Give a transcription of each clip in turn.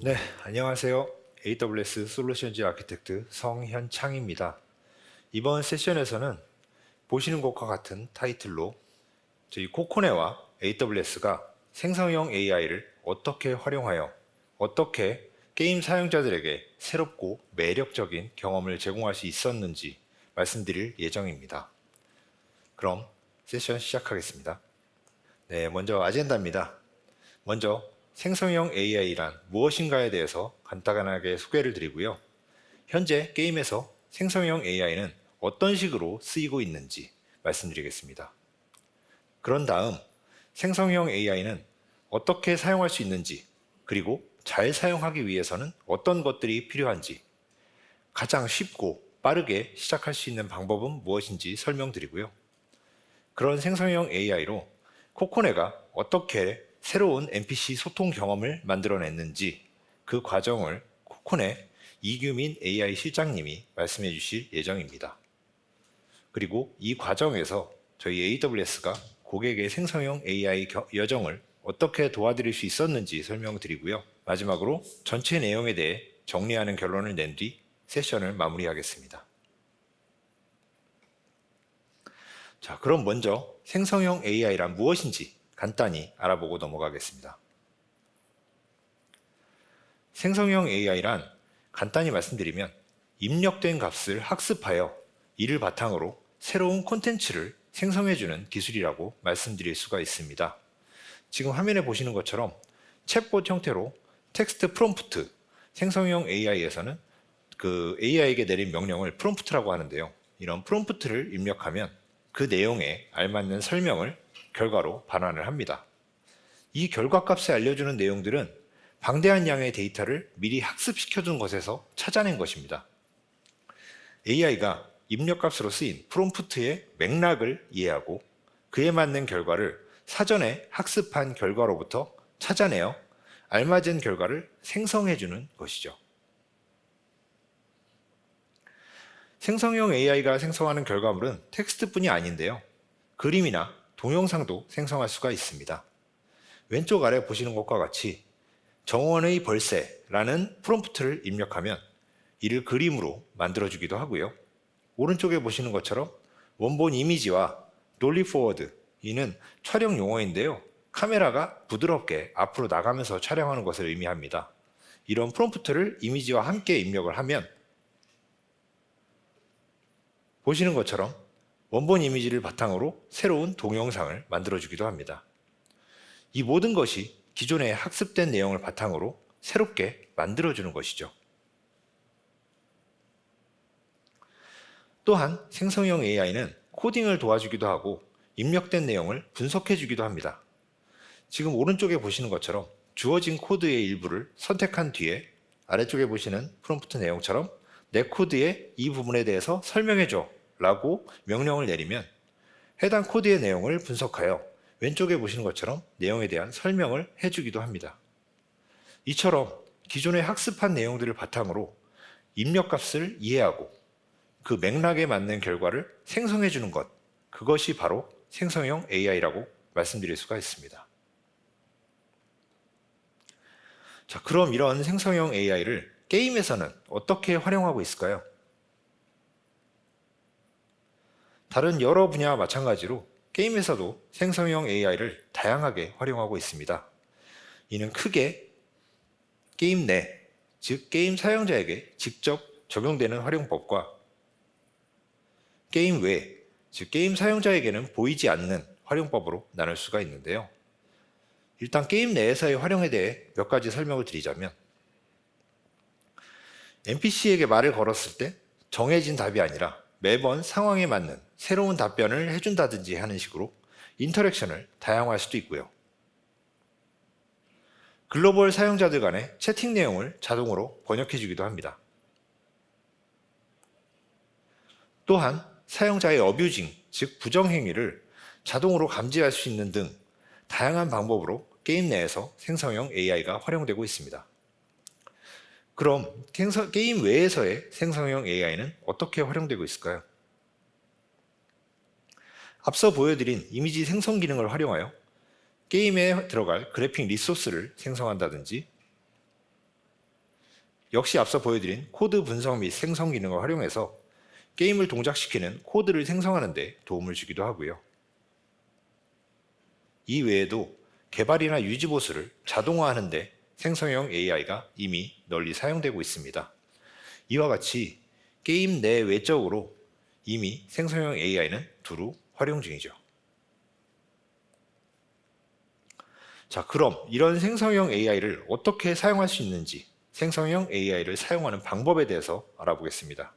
네, 안녕하세요. AWS 솔루션즈 아키텍트 성현창입니다. 이번 세션에서는 보시는 것과 같은 타이틀로 저희 코코네와 AWS가 생성형 AI를 어떻게 활용하여 어떻게 게임 사용자들에게 새롭고 매력적인 경험을 제공할 수 있었는지 말씀드릴 예정입니다. 그럼 세션 시작하겠습니다. 네, 먼저 아젠다입니다. 먼저 생성형 AI란 무엇인가에 대해서 간단하게 소개를 드리고요. 현재 게임에서 생성형 AI는 어떤 식으로 쓰이고 있는지 말씀드리겠습니다. 그런 다음 생성형 AI는 어떻게 사용할 수 있는지, 그리고 잘 사용하기 위해서는 어떤 것들이 필요한지, 가장 쉽고 빠르게 시작할 수 있는 방법은 무엇인지 설명드리고요. 그런 생성형 AI로 코코네가 어떻게 새로운 NPC 소통 경험을 만들어냈는지 그 과정을 코코네 이규민 AI 실장님이 말씀해 주실 예정입니다. 그리고 이 과정에서 저희 AWS가 고객의 생성형 AI 여정을 어떻게 도와드릴 수 있었는지 설명드리고요. 마지막으로 전체 내용에 대해 정리하는 결론을 낸 뒤 세션을 마무리하겠습니다. 자, 그럼 먼저 생성형 AI란 무엇인지 간단히 알아보고 넘어가겠습니다. 생성형 AI란 간단히 말씀드리면 입력된 값을 학습하여 이를 바탕으로 새로운 콘텐츠를 생성해주는 기술이라고 말씀드릴 수가 있습니다. 지금 화면에 보시는 것처럼 챗봇 형태로 텍스트 프롬프트, 생성형 AI에서는 그 AI에게 내린 명령을 프롬프트라고 하는데요. 이런 프롬프트를 입력하면 그 내용에 알맞는 설명을 결과로 반환을 합니다. 이 결과값에 알려주는 내용들은 방대한 양의 데이터를 미리 학습시켜둔 것에서 찾아낸 것입니다. AI가 입력값으로 쓰인 프롬프트의 맥락을 이해하고 그에 맞는 결과를 사전에 학습한 결과로부터 찾아내어 알맞은 결과를 생성해주는 것이죠. 생성형 AI가 생성하는 결과물은 텍스트뿐이 아닌데요. 그림이나 동영상도 생성할 수가 있습니다. 왼쪽 아래 보시는 것과 같이 정원의 벌새라는 프롬프트를 입력하면 이를 그림으로 만들어주기도 하고요. 오른쪽에 보시는 것처럼 원본 이미지와 돌리 포워드, 이는 촬영 용어인데요. 카메라가 부드럽게 앞으로 나가면서 촬영하는 것을 의미합니다. 이런 프롬프트를 이미지와 함께 입력을 하면 보시는 것처럼 원본 이미지를 바탕으로 새로운 동영상을 만들어주기도 합니다. 이 모든 것이 기존에 학습된 내용을 바탕으로 새롭게 만들어주는 것이죠. 또한 생성형 AI는 코딩을 도와주기도 하고 입력된 내용을 분석해주기도 합니다. 지금 오른쪽에 보시는 것처럼 주어진 코드의 일부를 선택한 뒤에 아래쪽에 보시는 프롬프트 내용처럼 내 코드의 이 부분에 대해서 설명해줘 라고 명령을 내리면 해당 코드의 내용을 분석하여 왼쪽에 보시는 것처럼 내용에 대한 설명을 해주기도 합니다. 이처럼 기존에 학습한 내용들을 바탕으로 입력값을 이해하고 그 맥락에 맞는 결과를 생성해주는 것, 그것이 바로 생성형 AI라고 말씀드릴 수가 있습니다. 자, 그럼 이런 생성형 AI를 게임에서는 어떻게 활용하고 있을까요? 다른 여러 분야와 마찬가지로 게임에서도 생성형 AI를 다양하게 활용하고 있습니다. 이는 크게 게임 내, 즉 게임 사용자에게 직접 적용되는 활용법과 게임 외, 즉 게임 사용자에게는 보이지 않는 활용법으로 나눌 수가 있는데요. 일단 게임 내에서의 활용에 대해 몇 가지 설명을 드리자면 NPC에게 말을 걸었을 때 정해진 답이 아니라 매번 상황에 맞는 새로운 답변을 해준다든지 하는 식으로 인터랙션을 다양화할 수도 있고요. 글로벌 사용자들 간의 채팅 내용을 자동으로 번역해주기도 합니다. 또한 사용자의 어뷰징, 즉 부정행위를 자동으로 감지할 수 있는 등 다양한 방법으로 게임 내에서 생성형 AI가 활용되고 있습니다. 그럼 게임 외에서의 생성형 AI는 어떻게 활용되고 있을까요? 앞서 보여드린 이미지 생성 기능을 활용하여 게임에 들어갈 그래픽 리소스를 생성한다든지 역시 앞서 보여드린 코드 분석 및 생성 기능을 활용해서 게임을 동작시키는 코드를 생성하는 데 도움을 주기도 하고요. 이 외에도 개발이나 유지 보수를 자동화하는 데 생성형 AI가 이미 널리 사용되고 있습니다. 이와 같이 게임 내 외적으로 이미 생성형 AI는 두루 활용 중이죠. 자, 그럼 이런 생성형 AI를 어떻게 사용할 수 있는지, 생성형 AI를 사용하는 방법에 대해서 알아보겠습니다.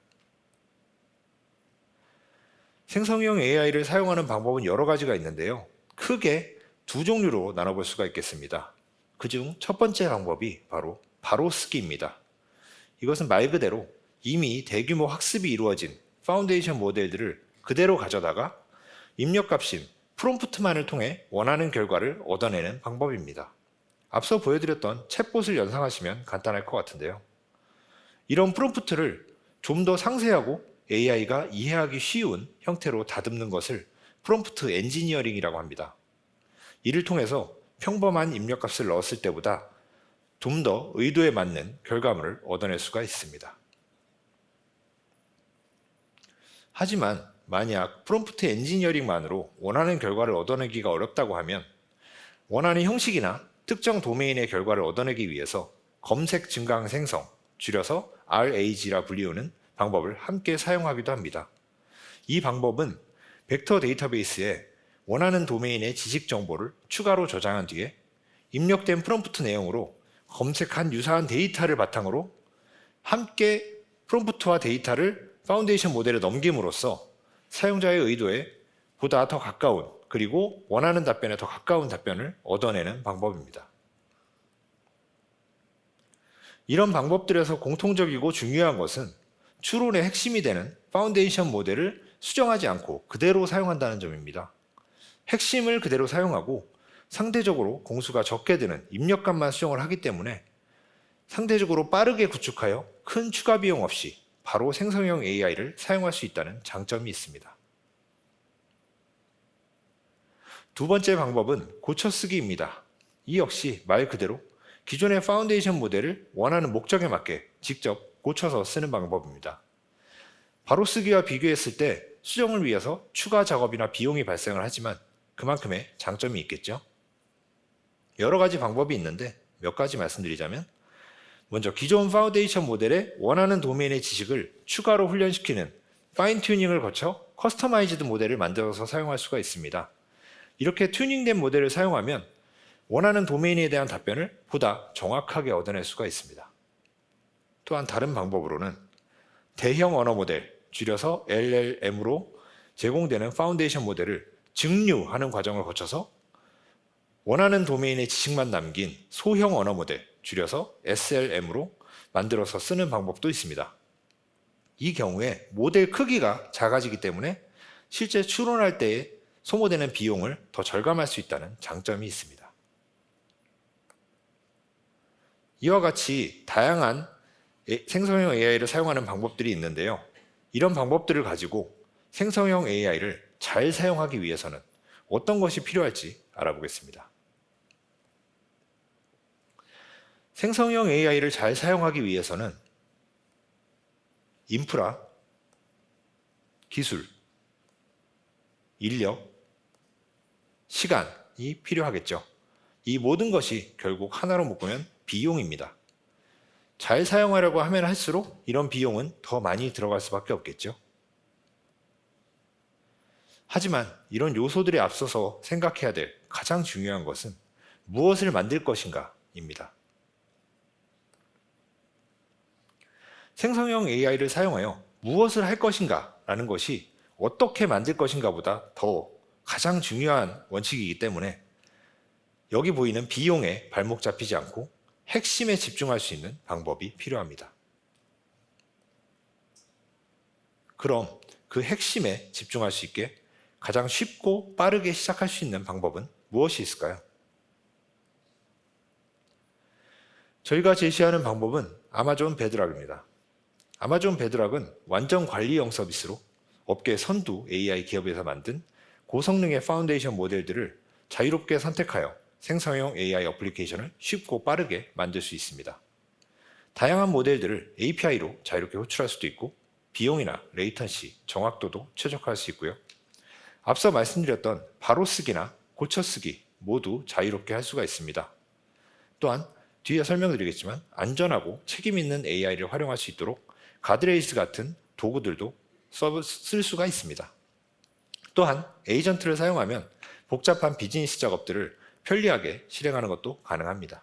생성형 AI를 사용하는 방법은 여러 가지가 있는데요. 크게 두 종류로 나눠볼 수가 있겠습니다. 그중 첫 번째 방법이 바로 쓰기입니다. 이것은 말 그대로 이미 대규모 학습이 이루어진 파운데이션 모델들을 그대로 가져다가 입력값인 프롬프트만을 통해 원하는 결과를 얻어내는 방법입니다. 앞서 보여드렸던 챗봇을 연상하시면 간단할 것 같은데요. 이런 프롬프트를 좀 더 상세하고 AI가 이해하기 쉬운 형태로 다듬는 것을 프롬프트 엔지니어링이라고 합니다. 이를 통해서 평범한 입력값을 넣었을 때보다 좀 더 의도에 맞는 결과물을 얻어낼 수가 있습니다. 하지만 만약 프롬프트 엔지니어링만으로 원하는 결과를 얻어내기가 어렵다고 하면 원하는 형식이나 특정 도메인의 결과를 얻어내기 위해서 검색 증강 생성, 줄여서 RAG라 불리우는 방법을 함께 사용하기도 합니다. 이 방법은 벡터 데이터베이스에 원하는 도메인의 지식 정보를 추가로 저장한 뒤에 입력된 프롬프트 내용으로 검색한 유사한 데이터를 바탕으로 함께 프롬프트와 데이터를 파운데이션 모델에 넘김으로써 사용자의 의도에 보다 더 가까운, 그리고 원하는 답변에 더 가까운 답변을 얻어내는 방법입니다. 이런 방법들에서 공통적이고 중요한 것은 추론의 핵심이 되는 파운데이션 모델을 수정하지 않고 그대로 사용한다는 점입니다. 핵심을 그대로 사용하고 상대적으로 공수가 적게 드는 입력값만 수정을 하기 때문에 상대적으로 빠르게 구축하여 큰 추가 비용 없이 바로 생성형 AI를 사용할 수 있다는 장점이 있습니다. 두 번째 방법은 고쳐쓰기입니다. 이 역시 말 그대로 기존의 파운데이션 모델을 원하는 목적에 맞게 직접 고쳐서 쓰는 방법입니다. 바로 쓰기와 비교했을 때 수정을 위해서 추가 작업이나 비용이 발생을 하지만 그만큼의 장점이 있겠죠. 여러 가지 방법이 있는데 몇 가지 말씀드리자면, 먼저 기존 파운데이션 모델에 원하는 도메인의 지식을 추가로 훈련시키는 파인 튜닝을 거쳐 커스터마이즈드 모델을 만들어서 사용할 수가 있습니다. 이렇게 튜닝된 모델을 사용하면 원하는 도메인에 대한 답변을 보다 정확하게 얻어낼 수가 있습니다. 또한 다른 방법으로는 대형 언어 모델, 줄여서 LLM으로 제공되는 파운데이션 모델을 증류하는 과정을 거쳐서 원하는 도메인의 지식만 남긴 소형 언어 모델, 줄여서 SLM으로 만들어서 쓰는 방법도 있습니다. 이 경우에 모델 크기가 작아지기 때문에 실제 추론할 때에 소모되는 비용을 더 절감할 수 있다는 장점이 있습니다. 이와 같이 다양한 생성형 AI를 사용하는 방법들이 있는데요. 이런 방법들을 가지고 생성형 AI를 잘 사용하기 위해서는 어떤 것이 필요할지 알아보겠습니다. 생성형 AI를 잘 사용하기 위해서는 인프라, 기술, 인력, 시간이 필요하겠죠. 이 모든 것이 결국 하나로 묶으면 비용입니다. 잘 사용하려고 하면 할수록 이런 비용은 더 많이 들어갈 수밖에 없겠죠. 하지만 이런 요소들에 앞서서 생각해야 될 가장 중요한 것은 무엇을 만들 것인가입니다. 생성형 AI를 사용하여 무엇을 할 것인가 라는 것이 어떻게 만들 것인가 보다 더 가장 중요한 원칙이기 때문에 여기 보이는 비용에 발목 잡히지 않고 핵심에 집중할 수 있는 방법이 필요합니다. 그럼 그 핵심에 집중할 수 있게 가장 쉽고 빠르게 시작할 수 있는 방법은 무엇이 있을까요? 저희가 제시하는 방법은 아마존 베드락입니다. 아마존 베드락은 완전 관리형 서비스로 업계 선두 AI 기업에서 만든 고성능의 파운데이션 모델들을 자유롭게 선택하여 생성형 AI 어플리케이션을 쉽고 빠르게 만들 수 있습니다. 다양한 모델들을 API로 자유롭게 호출할 수도 있고 비용이나 레이턴시, 정확도도 최적화할 수 있고요. 앞서 말씀드렸던 바로 쓰기나 고쳐 쓰기 모두 자유롭게 할 수가 있습니다. 또한 뒤에 설명드리겠지만 안전하고 책임 있는 AI를 활용할 수 있도록 가드레이스 같은 도구들도 쓸 수가 있습니다. 또한 에이전트를 사용하면 복잡한 비즈니스 작업들을 편리하게 실행하는 것도 가능합니다.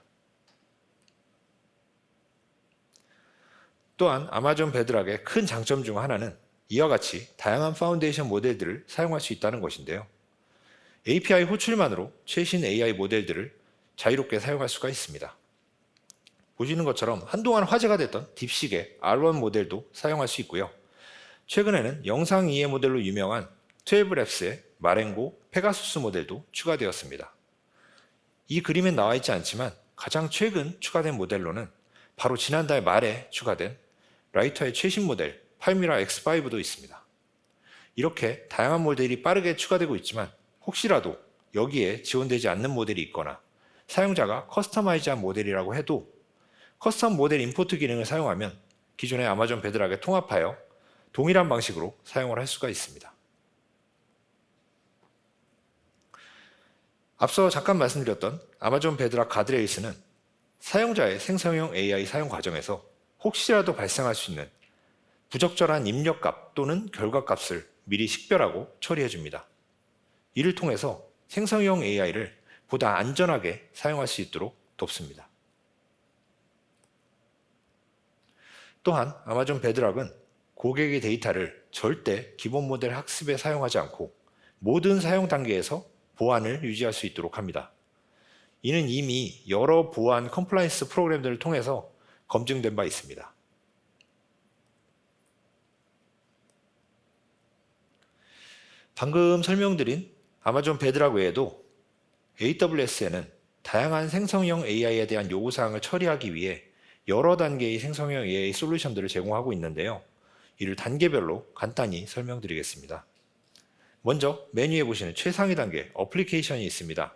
또한 아마존 베드락의 큰 장점 중 하나는 이와 같이 다양한 파운데이션 모델들을 사용할 수 있다는 것인데요. API 호출만으로 최신 AI 모델들을 자유롭게 사용할 수가 있습니다. 보시는 것처럼 한동안 화제가 됐던 딥식의 R1 모델도 사용할 수 있고요. 최근에는 영상 이해 모델로 유명한 12랩스의 마렌고, 페가수스 모델도 추가되었습니다. 이 그림엔 나와 있지 않지만 가장 최근 추가된 모델로는 바로 지난달 말에 추가된 라이터의 최신 모델 팔미라 X5도 있습니다. 이렇게 다양한 모델이 빠르게 추가되고 있지만 혹시라도 여기에 지원되지 않는 모델이 있거나 사용자가 커스터마이즈한 모델이라고 해도 커스텀 모델 임포트 기능을 사용하면 기존의 아마존 베드락에 통합하여 동일한 방식으로 사용을 할 수가 있습니다. 앞서 잠깐 말씀드렸던 아마존 베드락 가드레일스는 사용자의 생성형 AI 사용 과정에서 혹시라도 발생할 수 있는 부적절한 입력값 또는 결과값을 미리 식별하고 처리해 줍니다. 이를 통해서 생성형 AI를 보다 안전하게 사용할 수 있도록 돕습니다. 또한 아마존 베드락은 고객의 데이터를 절대 기본 모델 학습에 사용하지 않고 모든 사용 단계에서 보안을 유지할 수 있도록 합니다. 이는 이미 여러 보안 컴플라이언스 프로그램들을 통해서 검증된 바 있습니다. 방금 설명드린 아마존 베드락 외에도 AWS에는 다양한 생성형 AI에 대한 요구사항을 처리하기 위해 여러 단계의 생성형 AI 솔루션들을 제공하고 있는데요. 이를 단계별로 간단히 설명드리겠습니다. 먼저 메뉴에 보시는 최상위 단계 어플리케이션이 있습니다.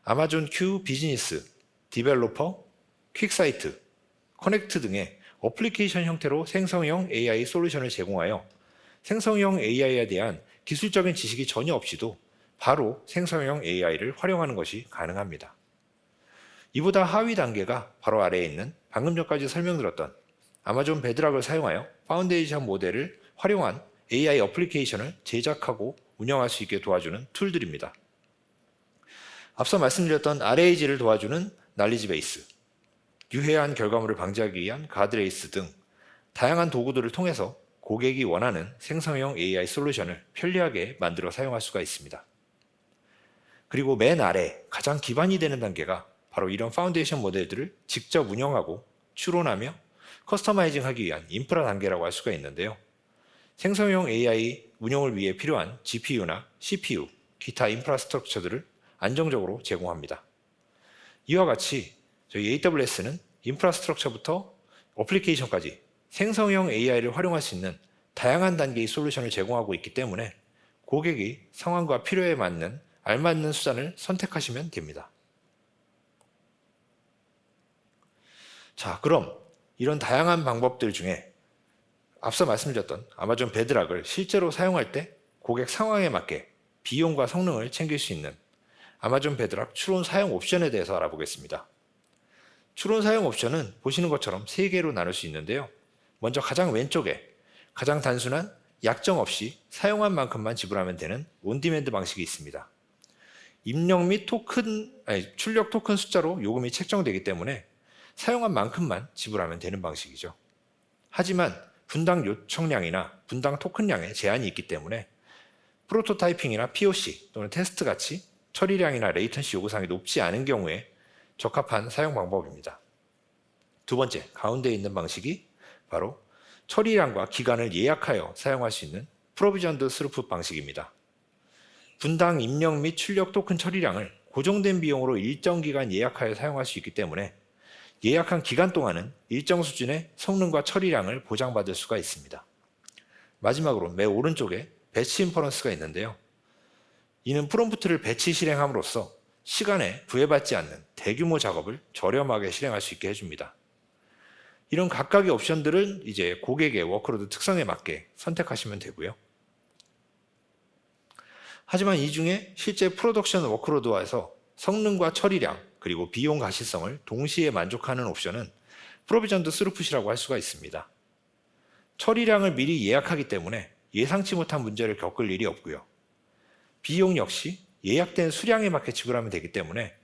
아마존 Q 비즈니스, 디벨로퍼, 퀵사이트, 커넥트 등의 어플리케이션 형태로 생성형 AI 솔루션을 제공하여 생성형 AI에 대한 기술적인 지식이 전혀 없이도 바로 생성형 AI를 활용하는 것이 가능합니다. 이보다 하위 단계가 바로 아래에 있는 방금 전까지 설명드렸던 아마존 베드락을 사용하여 파운데이션 모델을 활용한 AI 어플리케이션을 제작하고 운영할 수 있게 도와주는 툴들입니다. 앞서 말씀드렸던 RAG를 도와주는 날리지 베이스, 유해한 결과물을 방지하기 위한 가드레이스 등 다양한 도구들을 통해서 고객이 원하는 생성형 AI 솔루션을 편리하게 만들어 사용할 수가 있습니다. 그리고 맨 아래 가장 기반이 되는 단계가 바로 이런 파운데이션 모델들을 직접 운영하고 추론하며 커스터마이징하기 위한 인프라 단계라고 할 수가 있는데요. 생성형 AI 운영을 위해 필요한 GPU나 CPU, 기타 인프라스트럭처들을 안정적으로 제공합니다. 이와 같이 저희 AWS는 인프라스트럭처부터 어플리케이션까지 생성형 AI를 활용할 수 있는 다양한 단계의 솔루션을 제공하고 있기 때문에 고객이 상황과 필요에 맞는 알맞는 수단을 선택하시면 됩니다. 자, 그럼 이런 다양한 방법들 중에 앞서 말씀드렸던 아마존 베드락을 실제로 사용할 때 고객 상황에 맞게 비용과 성능을 챙길 수 있는 아마존 베드락 추론 사용 옵션에 대해서 알아보겠습니다. 추론 사용 옵션은 보시는 것처럼 3개로 나눌 수 있는데요. 먼저 가장 왼쪽에 가장 단순한 약정 없이 사용한 만큼만 지불하면 되는 온디맨드 방식이 있습니다. 입력 및 출력 토큰 숫자로 요금이 책정되기 때문에 사용한 만큼만 지불하면 되는 방식이죠. 하지만 분당 요청량이나 분당 토큰량에 제한이 있기 때문에 프로토타이핑이나 POC 또는 테스트 같이 처리량이나 레이턴시 요구사항이 높지 않은 경우에 적합한 사용 방법입니다. 두 번째, 가운데 있는 방식이 바로 처리량과 기간을 예약하여 사용할 수 있는 프로비전드 스루풋 방식입니다. 분당 입력 및 출력 토큰 처리량을 고정된 비용으로 일정 기간 예약하여 사용할 수 있기 때문에 예약한 기간 동안은 일정 수준의 성능과 처리량을 보장받을 수가 있습니다. 마지막으로 맨 오른쪽에 배치 인퍼런스가 있는데요. 이는 프롬프트를 배치 실행함으로써 시간에 구애받지 않는 대규모 작업을 저렴하게 실행할 수 있게 해줍니다. 이런 각각의 옵션들은 이제 고객의 워크로드 특성에 맞게 선택하시면 되고요. 하지만 이 중에 실제 프로덕션 워크로드와에서 성능과 처리량 그리고 비용 가시성을 동시에 만족하는 옵션은 프로비전드 스루풋이라고 할 수가 있습니다. 처리량을 미리 예약하기 때문에 예상치 못한 문제를 겪을 일이 없고요. 비용 역시 예약된 수량에 맞게 지불하면 되기 때문에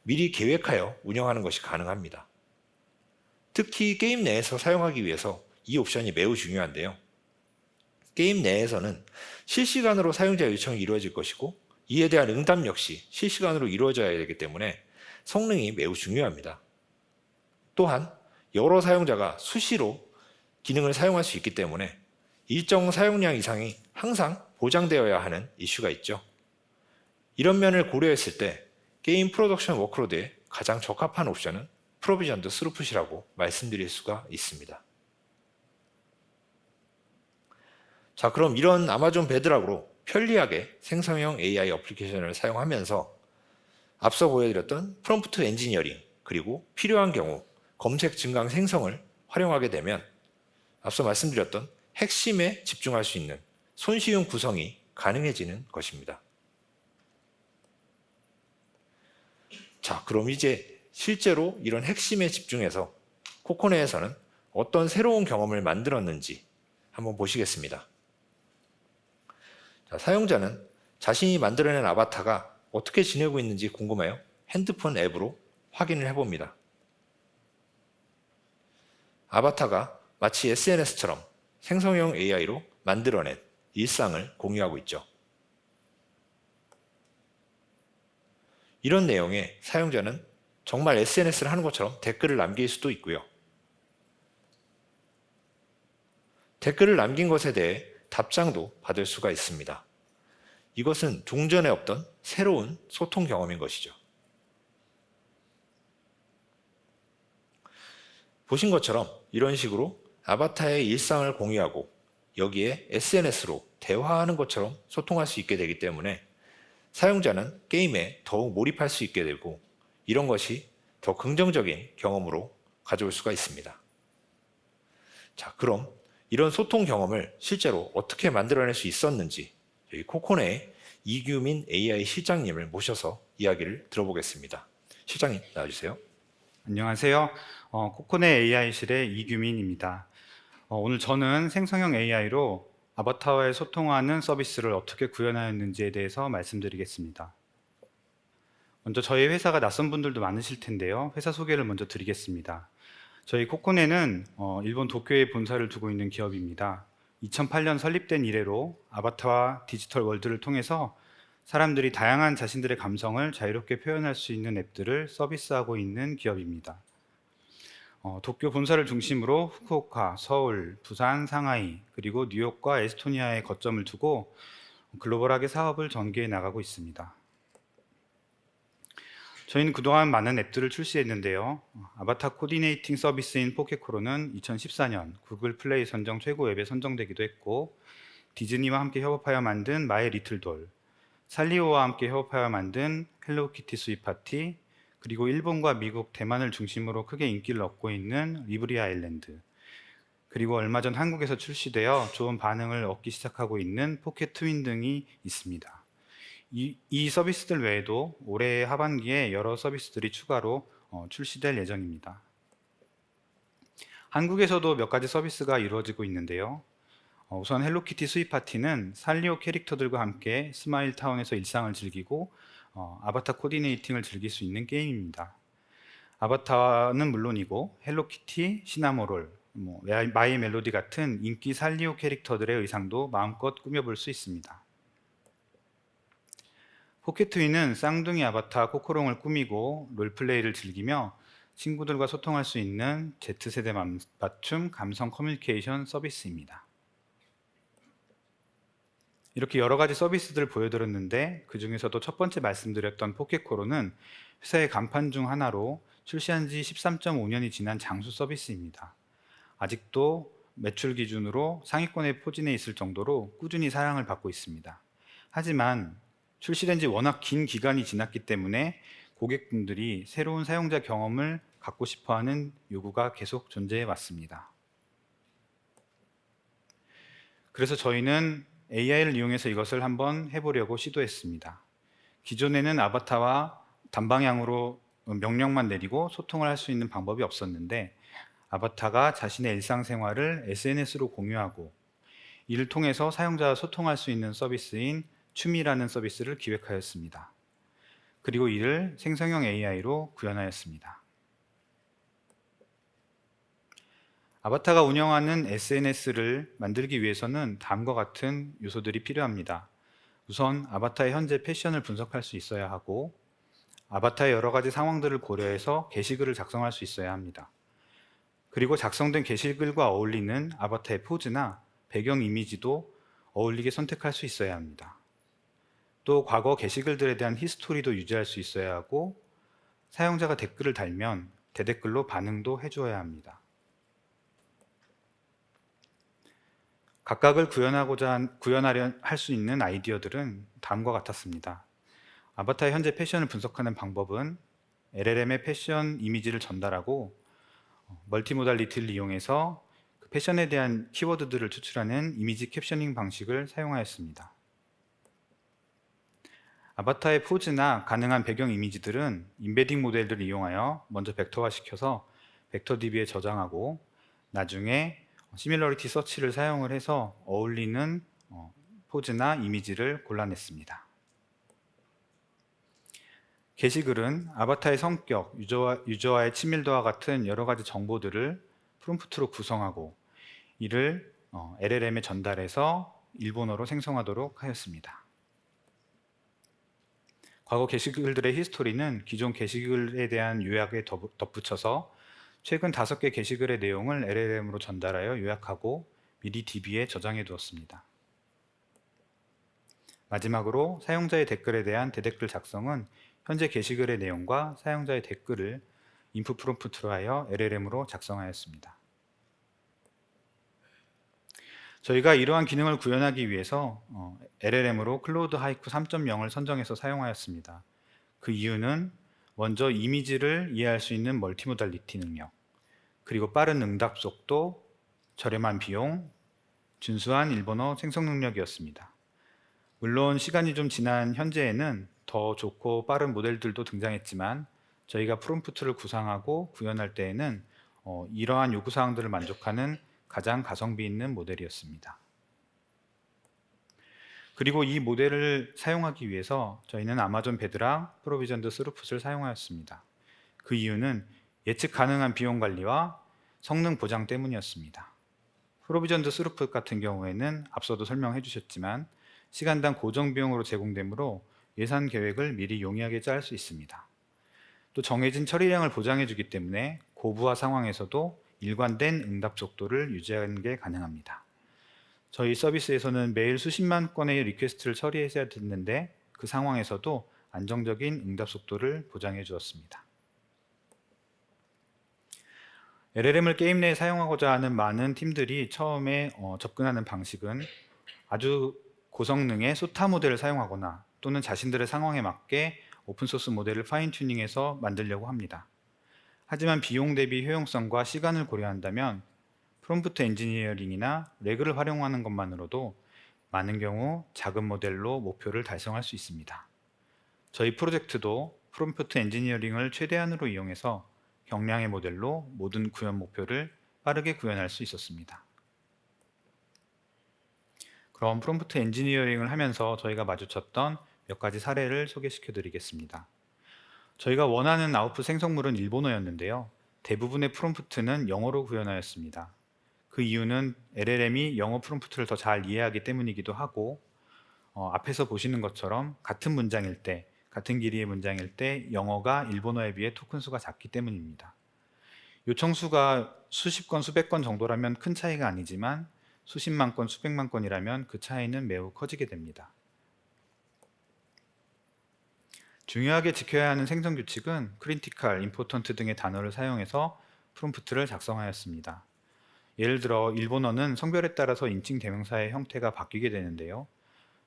미리 계획하여 운영하는 것이 가능합니다. 특히 게임 내에서 사용하기 위해서 이 옵션이 매우 중요한데요. 게임 내에서는 실시간으로 사용자 요청이 이루어질 것이고 이에 대한 응답 역시 실시간으로 이루어져야 되기 때문에 성능이 매우 중요합니다. 또한 여러 사용자가 수시로 기능을 사용할 수 있기 때문에 일정 사용량 이상이 항상 보장되어야 하는 이슈가 있죠. 이런 면을 고려했을 때 게임 프로덕션 워크로드에 가장 적합한 옵션은 프로비전드 스루풋이라고 말씀드릴 수가 있습니다. 자, 그럼 이런 아마존 베드락으로 편리하게 생성형 AI 어플리케이션을 사용하면서 앞서 보여드렸던 프롬프트 엔지니어링 그리고 필요한 경우 검색 증강 생성을 활용하게 되면 앞서 말씀드렸던 핵심에 집중할 수 있는 손쉬운 구성이 가능해지는 것입니다. 자, 그럼 이제 실제로 이런 핵심에 집중해서 코코네에서는 어떤 새로운 경험을 만들었는지 한번 보시겠습니다. 자, 사용자는 자신이 만들어낸 아바타가 어떻게 지내고 있는지 궁금해요. 핸드폰 앱으로 확인을 해봅니다. 아바타가 마치 SNS처럼 생성형 AI로 만들어낸 일상을 공유하고 있죠. 이런 내용에 사용자는 정말 SNS를 하는 것처럼 댓글을 남길 수도 있고요. 댓글을 남긴 것에 대해 답장도 받을 수가 있습니다. 이것은 종전에 없던 새로운 소통 경험인 것이죠. 보신 것처럼 이런 식으로 아바타의 일상을 공유하고 여기에 SNS로 대화하는 것처럼 소통할 수 있게 되기 때문에 사용자는 게임에 더욱 몰입할 수 있게 되고 이런 것이 더 긍정적인 경험으로 가져올 수가 있습니다. 자, 그럼 이런 소통 경험을 실제로 어떻게 만들어낼 수 있었는지 여기 코코네의 이규민 AI 실장님을 모셔서 이야기를 들어보겠습니다. 실장님 나와주세요. 안녕하세요. 코코네 AI실의 이규민입니다. 오늘 저는 생성형 AI로 아바타와의 소통하는 서비스를 어떻게 구현하였는지에 대해서 말씀드리겠습니다. 먼저 저희 회사가 낯선 분들도 많으실 텐데요. 회사 소개를 먼저 드리겠습니다. 저희 코코네는 일본 도쿄에 본사를 두고 있는 기업입니다. 2008년 설립된 이래로 아바타와 디지털 월드를 통해서 사람들이 다양한 자신들의 감성을 자유롭게 표현할 수 있는 앱들을 서비스하고 있는 기업입니다. 도쿄 본사를 중심으로 후쿠오카, 서울, 부산, 상하이, 그리고 뉴욕과 에스토니아에 거점을 두고 글로벌하게 사업을 전개해 나가고 있습니다. 저희는 그동안 많은 앱들을 출시했는데요. 아바타 코디네이팅 서비스인 포켓코로는 2014년 구글 플레이 선정 최고 앱에 선정되기도 했고, 디즈니와 함께 협업하여 만든 마이 리틀 돌, 살리오와 함께 협업하여 만든 헬로키티 스윗 파티, 그리고 일본과 미국, 대만을 중심으로 크게 인기를 얻고 있는 리브리 아일랜드, 그리고 얼마 전 한국에서 출시되어 좋은 반응을 얻기 시작하고 있는 포켓 트윈 등이 있습니다. 이 서비스들 외에도 올해 하반기에 여러 서비스들이 추가로 출시될 예정입니다. 한국에서도 몇 가지 서비스가 이루어지고 있는데요. 우선 헬로키티 스윗 파티는 살리오 캐릭터들과 함께 스마일 타운에서 일상을 즐기고 아바타 코디네이팅을 즐길 수 있는 게임입니다. 아바타는 물론이고 헬로키티, 시나모롤, 마이 멜로디 같은 인기 살리오 캐릭터들의 의상도 마음껏 꾸며볼 수 있습니다. 포켓트윈은 쌍둥이 아바타 코코롱을 꾸미고 롤플레이를 즐기며 친구들과 소통할 수 있는 Z세대 맞춤 감성 커뮤니케이션 서비스입니다. 이렇게 여러 가지 서비스들을 보여드렸는데 그 중에서도 첫 번째 말씀드렸던 포켓코로는 회사의 간판 중 하나로 출시한 지 13.5년이 지난 장수 서비스입니다. 아직도 매출 기준으로 상위권에 포진해 있을 정도로 꾸준히 사랑을 받고 있습니다. 하지만 출시된 지 워낙 긴 기간이 지났기 때문에 고객분들이 새로운 사용자 경험을 갖고 싶어하는 요구가 계속 존재해 왔습니다. 그래서 저희는 AI를 이용해서 이것을 한번 해보려고 시도했습니다. 기존에는 아바타와 단방향으로 명령만 내리고 소통을 할 수 있는 방법이 없었는데, 아바타가 자신의 일상생활을 SNS로 공유하고 이를 통해서 사용자와 소통할 수 있는 서비스인 추미라는 서비스를 기획하였습니다. 그리고 이를 생성형 AI로 구현하였습니다. 아바타가 운영하는 SNS를 만들기 위해서는 다음과 같은 요소들이 필요합니다. 우선 아바타의 현재 패션을 분석할 수 있어야 하고, 아바타의 여러 가지 상황들을 고려해서 게시글을 작성할 수 있어야 합니다. 그리고 작성된 게시글과 어울리는 아바타의 포즈나 배경 이미지도 어울리게 선택할 수 있어야 합니다. 또 과거 게시글들에 대한 히스토리도 유지할 수 있어야 하고, 사용자가 댓글을 달면 대댓글로 반응도 해주어야 합니다. 각각을 구현하려 할 수 있는 아이디어들은 다음과 같았습니다. 아바타의 현재 패션을 분석하는 방법은 LLM의 패션 이미지를 전달하고 멀티모달리티를 이용해서 그 패션에 대한 키워드들을 추출하는 이미지 캡셔닝 방식을 사용하였습니다. 아바타의 포즈나 가능한 배경 이미지들은 인베딩 모델들을 이용하여 먼저 벡터화시켜서 벡터DB에 저장하고, 나중에 시밀러리티 서치를 사용을 해서 어울리는 포즈나 이미지를 골라냈습니다. 게시글은 아바타의 성격, 유저와의 친밀도와 같은 여러 가지 정보들을 프롬프트로 구성하고 이를 LLM에 전달해서 일본어로 생성하도록 하였습니다. 과거 게시글들의 히스토리는 기존 게시글에 대한 요약에 덧붙여서 최근 5개 게시글의 내용을 LLM으로 전달하여 요약하고 미리 DB에 저장해 두었습니다. 마지막으로 사용자의 댓글에 대한 대댓글 작성은 현재 게시글의 내용과 사용자의 댓글을 인풋 프롬프트로 하여 LLM으로 작성하였습니다. 저희가 이러한 기능을 구현하기 위해서 LLM으로 클로우드 하이쿠 3.0을 선정해서 사용하였습니다. 그 이유는 먼저 이미지를 이해할 수 있는 멀티모달리티 능력, 그리고 빠른 응답 속도, 저렴한 비용, 준수한 일본어 생성 능력이었습니다. 물론 시간이 좀 지난 현재에는 더 좋고 빠른 모델들도 등장했지만, 저희가 프롬프트를 구상하고 구현할 때에는 이러한 요구사항들을 만족하는 가장 가성비 있는 모델이었습니다. 그리고 이 모델을 사용하기 위해서 저희는 아마존 베드락 프로비전드 스루풋을 사용하였습니다. 그 이유는 예측 가능한 비용 관리와 성능 보장 때문이었습니다. 프로비전드 스루풋 같은 경우에는 앞서도 설명해 주셨지만 시간당 고정 비용으로 제공되므로 예산 계획을 미리 용이하게 짤 수 있습니다. 또 정해진 처리량을 보장해 주기 때문에 고부하 상황에서도 일관된 응답 속도를 유지하는 게 가능합니다. 저희 서비스에서는 매일 수십만 건의 리퀘스트를 처리해야 됐는데 그 상황에서도 안정적인 응답 속도를 보장해 주었습니다. LLM을 게임 내에 사용하고자 하는 많은 팀들이 처음에 접근하는 방식은 아주 고성능의 소타 모델을 사용하거나 또는 자신들의 상황에 맞게 오픈소스 모델을 파인 튜닝해서 만들려고 합니다. 하지만 비용 대비 효용성과 시간을 고려한다면 프롬프트 엔지니어링이나 레그를 활용하는 것만으로도 많은 경우 작은 모델로 목표를 달성할 수 있습니다. 저희 프로젝트도 프롬프트 엔지니어링을 최대한으로 이용해서 경량의 모델로 모든 구현 목표를 빠르게 구현할 수 있었습니다. 그럼 프롬프트 엔지니어링을 하면서 저희가 마주쳤던 몇 가지 사례를 소개시켜 드리겠습니다. 저희가 원하는 아웃풋 생성물은 일본어였는데요. 대부분의 프롬프트는 영어로 구현하였습니다. 그 이유는 LLM이 영어 프롬프트를 더 잘 이해하기 때문이기도 하고, 앞에서 보시는 것처럼 같은 문장일 때, 같은 길이의 문장일 때 영어가 일본어에 비해 토큰 수가 작기 때문입니다. 요청 수가 수십 건, 수백 건 정도라면 큰 차이가 아니지만 수십만 건, 수백만 건이라면 그 차이는 매우 커지게 됩니다. 중요하게 지켜야 하는 생성 규칙은 크리티컬, 임포턴트 등의 단어를 사용해서 프롬프트를 작성하였습니다. 예를 들어 일본어는 성별에 따라서 인칭 대명사의 형태가 바뀌게 되는데요.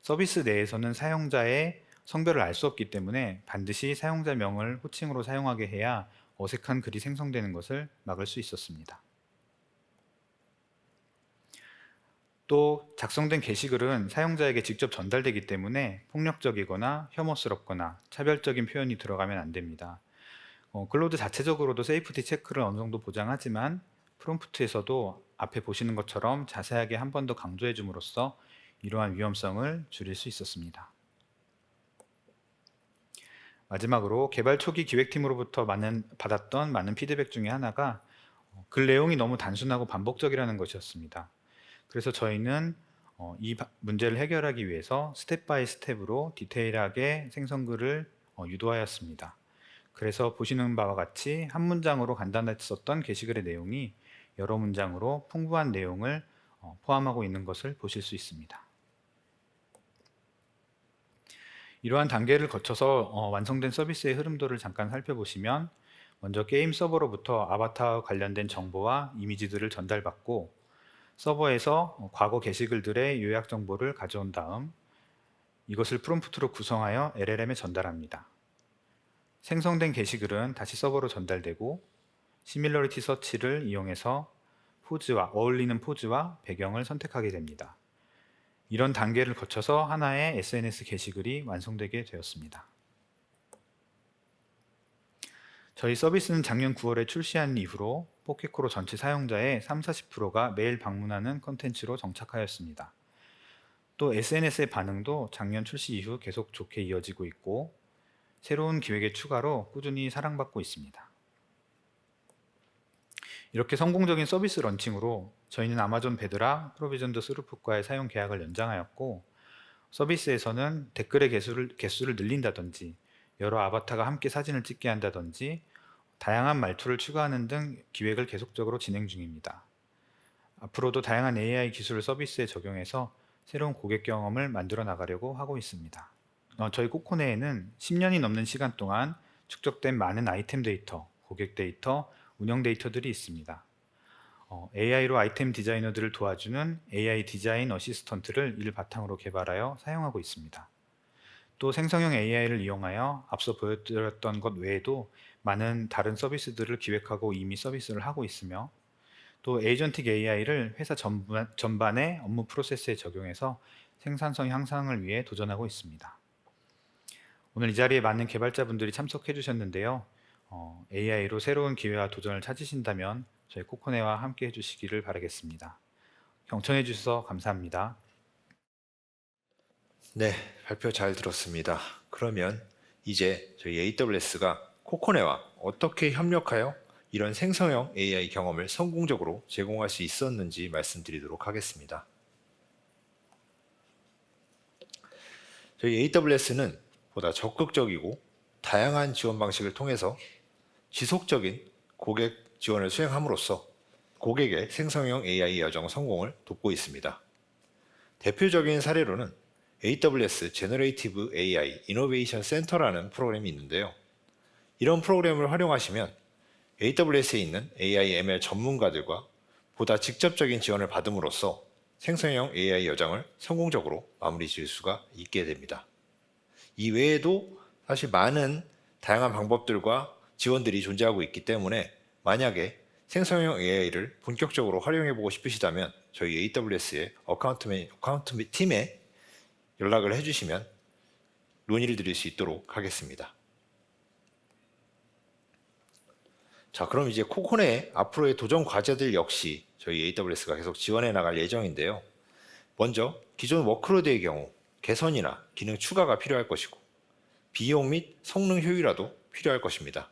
서비스 내에서는 사용자의 성별을 알 수 없기 때문에 반드시 사용자명을 호칭으로 사용하게 해야 어색한 글이 생성되는 것을 막을 수 있었습니다. 또 작성된 게시글은 사용자에게 직접 전달되기 때문에 폭력적이거나 혐오스럽거나 차별적인 표현이 들어가면 안 됩니다. 클로드 자체적으로도 세이프티 체크를 어느 정도 보장하지만 프롬프트에서도 앞에 보시는 것처럼 자세하게 한 번 더 강조해 줌으로써 이러한 위험성을 줄일 수 있었습니다. 마지막으로 개발 초기 기획팀으로부터 받았던 많은 피드백 중에 하나가 글 내용이 너무 단순하고 반복적이라는 것이었습니다. 그래서 저희는 이 문제를 해결하기 위해서 스텝 바이 스텝으로 디테일하게 생성글을 유도하였습니다. 그래서 보시는 바와 같이 한 문장으로 간단했었던 게시글의 내용이 여러 문장으로 풍부한 내용을 포함하고 있는 것을 보실 수 있습니다. 이러한 단계를 거쳐서 완성된 서비스의 흐름도를 잠깐 살펴보시면 먼저 게임 서버로부터 아바타와 관련된 정보와 이미지들을 전달받고 서버에서 과거 게시글들의 요약 정보를 가져온 다음 이것을 프롬프트로 구성하여 LLM에 전달합니다. 생성된 게시글은 다시 서버로 전달되고 시밀러리티 서치를 이용해서 어울리는 포즈와 배경을 선택하게 됩니다. 이런 단계를 거쳐서 하나의 SNS 게시글이 완성되게 되었습니다. 저희 서비스는 작년 9월에 출시한 이후로 포켓코로 전체 사용자의 30-40%가 매일 방문하는 콘텐츠로 정착하였습니다. 또 SNS의 반응도 작년 출시 이후 계속 좋게 이어지고 있고 새로운 기획의 추가로 꾸준히 사랑받고 있습니다. 이렇게 성공적인 서비스 런칭으로 저희는 아마존 베드락 프로비전드 스루풋과의 사용 계약을 연장하였고 서비스에서는 댓글의 개수를 늘린다든지 여러 아바타가 함께 사진을 찍게 한다든지 다양한 말투를 추가하는 등 기획을 계속적으로 진행 중입니다. 앞으로도 다양한 AI 기술을 서비스에 적용해서 새로운 고객 경험을 만들어 나가려고 하고 있습니다. 저희 코코네에는 10년이 넘는 시간 동안 축적된 많은 아이템 데이터, 고객 데이터, 운영 데이터들이 있습니다. AI로 아이템 디자이너들을 도와주는 AI 디자인 어시스턴트를 이를 바탕으로 개발하여 사용하고 있습니다. 또 생성형 AI를 이용하여 앞서 보여드렸던 것 외에도 많은 다른 서비스들을 기획하고 이미 서비스를 하고 있으며 또 에이전틱 AI를 회사 전반의 업무 프로세스에 적용해서 생산성 향상을 위해 도전하고 있습니다. 오늘 이 자리에 많은 개발자분들이 참석해 주셨는데요. AI로 새로운 기회와 도전을 찾으신다면 저희 코코네와 함께 해주시기를 바라겠습니다. 경청해 주셔서 감사합니다. 네, 발표 잘 들었습니다. 그러면 이제 저희 AWS가 코코네와 어떻게 협력하여 이런 생성형 AI 경험을 성공적으로 제공할 수 있었는지 말씀드리도록 하겠습니다. 저희 AWS는 보다 적극적이고 다양한 지원 방식을 통해서 지속적인 고객 지원을 수행함으로써 고객의 생성형 AI 여정 성공을 돕고 있습니다. 대표적인 사례로는 AWS 제너레이티브 AI 이노베이션 센터라는 프로그램이 있는데요. 이런 프로그램을 활용하시면 AWS에 있는 AI ML 전문가들과 보다 직접적인 지원을 받음으로써 생성형 AI 여정을 성공적으로 마무리 지을 수가 있게 됩니다. 이 외에도 사실 많은 다양한 방법들과 지원들이 존재하고 있기 때문에 만약에 생성형 AI를 본격적으로 활용해보고 싶으시다면 저희 AWS의 어카운트 팀에 연락을 해주시면 논의를 드릴 수 있도록 하겠습니다. 자, 그럼 이제 코코네의 앞으로의 도전 과제들 역시 저희 AWS가 계속 지원해 나갈 예정인데요. 먼저 기존 워크로드의 경우 개선이나 기능 추가가 필요할 것이고 비용 및 성능 효율화도 필요할 것입니다.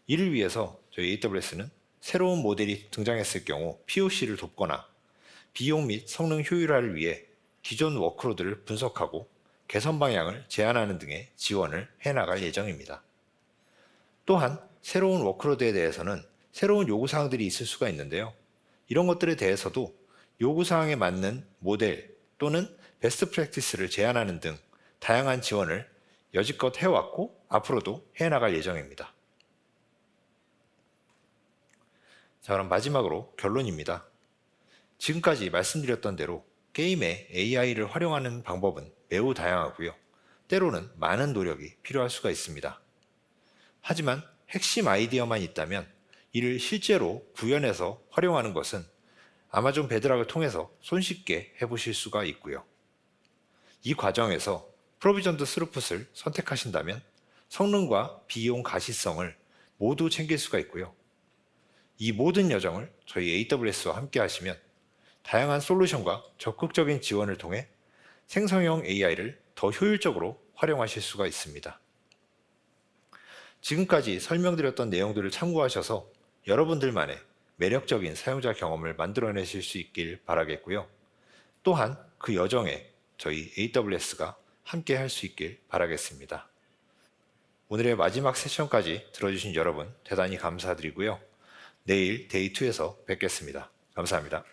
이를 위해서 저희 AWS는 새로운 모델이 등장했을 경우 POC를 돕거나 비용 및 성능 효율화를 위해 기존 워크로드를 분석하고 개선 방향을 제안하는 등의 지원을 해나갈 예정입니다. 또한 새로운 워크로드에 대해서는 새로운 요구사항들이 있을 수가 있는데요. 이런 것들에 대해서도 요구사항에 맞는 모델 또는 베스트 프랙티스를 제안하는 등 다양한 지원을 여지껏 해왔고 앞으로도 해나갈 예정입니다. 자, 그럼 마지막으로 결론입니다. 지금까지 말씀드렸던 대로 게임에 AI를 활용하는 방법은 매우 다양하고요. 때로는 많은 노력이 필요할 수가 있습니다. 하지만 핵심 아이디어만 있다면 이를 실제로 구현해서 활용하는 것은 아마존 베드락을 통해서 손쉽게 해보실 수가 있고요. 이 과정에서 프로비전드 스루풋을 선택하신다면 성능과 비용 가시성을 모두 챙길 수가 있고요. 이 모든 여정을 저희 AWS와 함께 하시면 다양한 솔루션과 적극적인 지원을 통해 생성형 AI를 더 효율적으로 활용하실 수가 있습니다. 지금까지 설명드렸던 내용들을 참고하셔서 여러분들만의 매력적인 사용자 경험을 만들어내실 수 있길 바라겠고요. 또한 그 여정에 저희 AWS가 함께 할 수 있길 바라겠습니다. 오늘의 마지막 세션까지 들어주신 여러분 대단히 감사드리고요. 내일 데이 2에서 뵙겠습니다. 감사합니다.